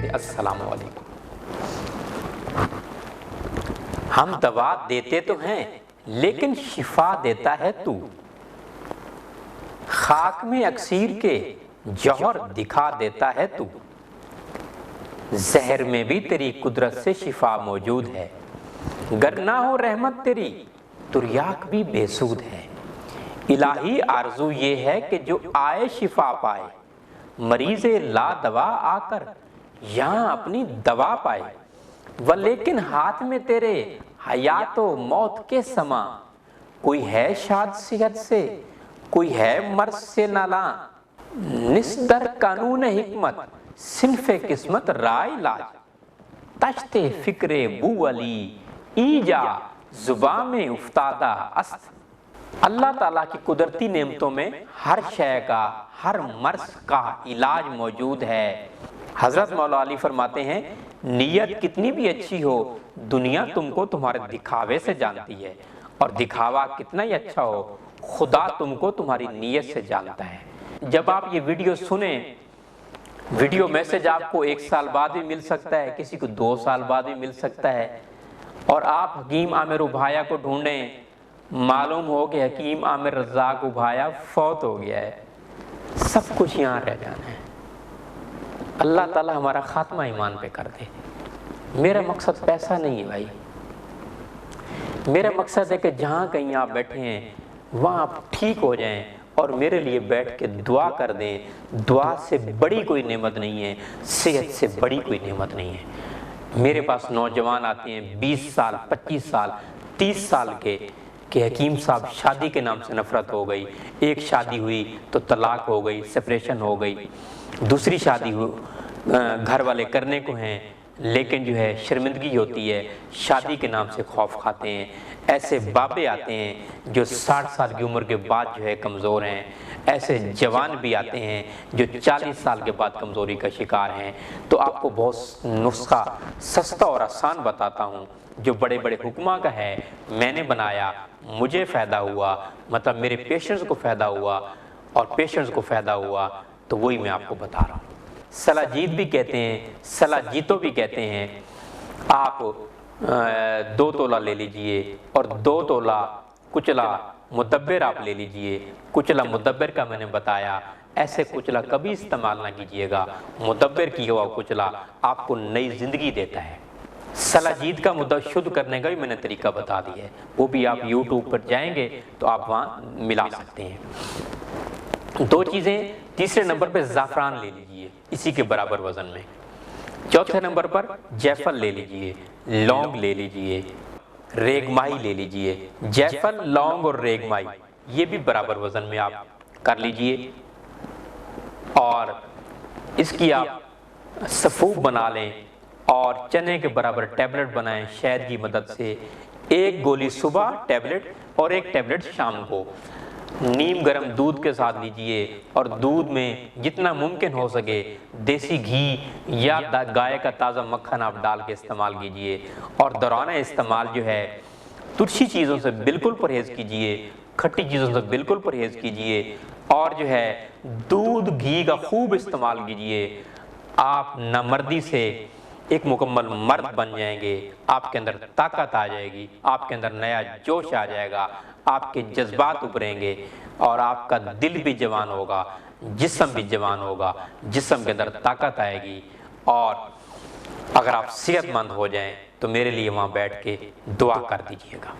سے السلام علیکم۔ ہم دوا دیتے تو ہیں لیکن شفا دیتا ہے تو، خاک میں اکسیر کے جوہر دکھا دیتا ہے تو، زہر میں بھی تیری قدرت سے شفا موجود ہے، گر نہ ہو رحمت تیری تریاک بھی بے سود ہے۔ الہی آرزو یہ ہے کہ جو آئے شفا پائے، مریض لا دوا آ کر یہاں اپنی دوا پائے، ولیکن ہاتھ میں تیرے حیات و موت کے سما، کوئی ہے شاد صحت سے کوئی ہے مرض سے نالاں، نصدر قانون حکمت صنف قسمت رائے علاج، تشت فکر بو علی ایجا زباں میں افتادہ است۔ اللہ تعالیٰ کی قدرتی نعمتوں میں ہر شے کا، ہر مرض کا علاج موجود ہے۔ حضرت مولا علی فرماتے ہیں نیت کتنی بھی اچھی ہو، دنیا تم کو تمہارے دکھاوے سے جانتی ہے، اور دکھاوا کتنا ہی اچھا ہو، خدا تم کو تمہاری نیت سے جانتا ہے۔ جب آپ یہ ویڈیو سنیں، ویڈیو میسج آپ کو 1 سال بعد بھی مل سکتا ہے، کسی کو 2 سال بعد بھی مل سکتا ہے، اور آپ حکیم عامر ابھایا کو ڈھونڈیں، معلوم ہو کہ حکیم عامر رزاق ابھایا فوت ہو گیا ہے، سب کچھ یہاں رہ جانا ہے۔ اللہ تعالیٰ ہمارا خاتمہ ایمان پہ کر دے۔ میرا مقصد پیسہ نہیں ہے بھائی، میرا مقصد ہے کہ جہاں کہیں آپ بیٹھے ہیں وہاں آپ ٹھیک ہو جائیں اور میرے لیے بیٹھ کے دعا کر دیں۔ دعا سے بڑی کوئی نعمت نہیں ہے، صحت سے بڑی کوئی نعمت نہیں ہے۔ میرے پاس نوجوان آتے ہیں 20 سال 25 سال 30 سال کے، کہ حکیم صاحب شادی کے نام سے نفرت ہو گئی، ایک شادی ہوئی تو طلاق ہو گئی، سپریشن ہو گئی، دوسری شادی گھر والے کرنے کو ہیں لیکن جو ہے شرمندگی ہوتی ہے، شادی کے نام سے خوف کھاتے ہیں۔ ایسے بابے آتے ہیں جو 60 سال کی عمر کے بعد جو ہے کمزور ہیں، ایسے جوان بھی آتے ہیں جو 40 سال کے بعد کمزوری کا شکار ہیں۔ تو آپ کو بہت نسخہ سستا اور آسان بتاتا ہوں، جو بڑے بڑے حکماں کا ہے، میں نے بنایا، مجھے فائدہ ہوا، مطلب میرے پیشنٹس کو فائدہ ہوا اور پیشنٹس کو فائدہ ہوا، تو وہی میں آپ کو بتا رہا ہوں۔ سلاجید بھی کہتے ہیں، سلاجیتو بھی کہتے ہیں۔ آپ 2 تولہ لے لیجئے اور 2 تولہ کچلا مدبر آپ لے لیجئے۔ کچلا مدبر کا میں نے بتایا، ایسے کچلا کبھی استعمال نہ کیجئے گا، مدبر کیا ہوا کچلا آپ کو نئی زندگی دیتا ہے۔ سلاجید کا مدعا شدھ کرنے کا بھی میں نے طریقہ بتا دیا ہے، وہ بھی آپ یوٹیوب پر جائیں گے تو آپ وہاں ملا سکتے ہیں۔ 2 چیزیں، تیسرے نمبر پہ زعفران لے لیجئے اسی کے برابر وزن میں، چوتھے نمبر پر جیفل لے لیجئے، لونگ لے لیجئے، ریگ ماہی لے لیجئے۔ جیفل، لونگ اور ریگ ماہی یہ بھی برابر وزن میں آپ کر لیجئے، اور اس کی آپ سفوف بنا لیں اور چنے کے برابر ٹیبلٹ بنائیں شہد کی مدد سے۔ 1 گولی صبح ٹیبلٹ اور 1 ٹیبلٹ شام کو نیم گرم دودھ کے ساتھ لیجئے، اور دودھ میں جتنا ممکن ہو سکے دیسی گھی یا گائے کا تازہ مکھن آپ ڈال کے استعمال کیجئے، اور دوران استعمال جو ہے ترشی چیزوں سے بالکل پرہیز کیجئے، کھٹی چیزوں سے بالکل پرہیز کیجئے، اور جو ہے دودھ گھی کا خوب استعمال کیجئے۔ آپ نامردی سے ایک مکمل مرد بن جائیں گے، آپ کے اندر طاقت آ جائے گی، آپ کے اندر نیا جوش آ جائے گا، آپ کے جذبات ابھریں گے، اور آپ کا دل بھی جوان ہوگا، جسم بھی جوان ہوگا، جسم کے اندر طاقت آئے گی۔ اور اگر آپ صحت مند ہو جائیں تو میرے لیے وہاں بیٹھ کے دعا کر دیجئے گا۔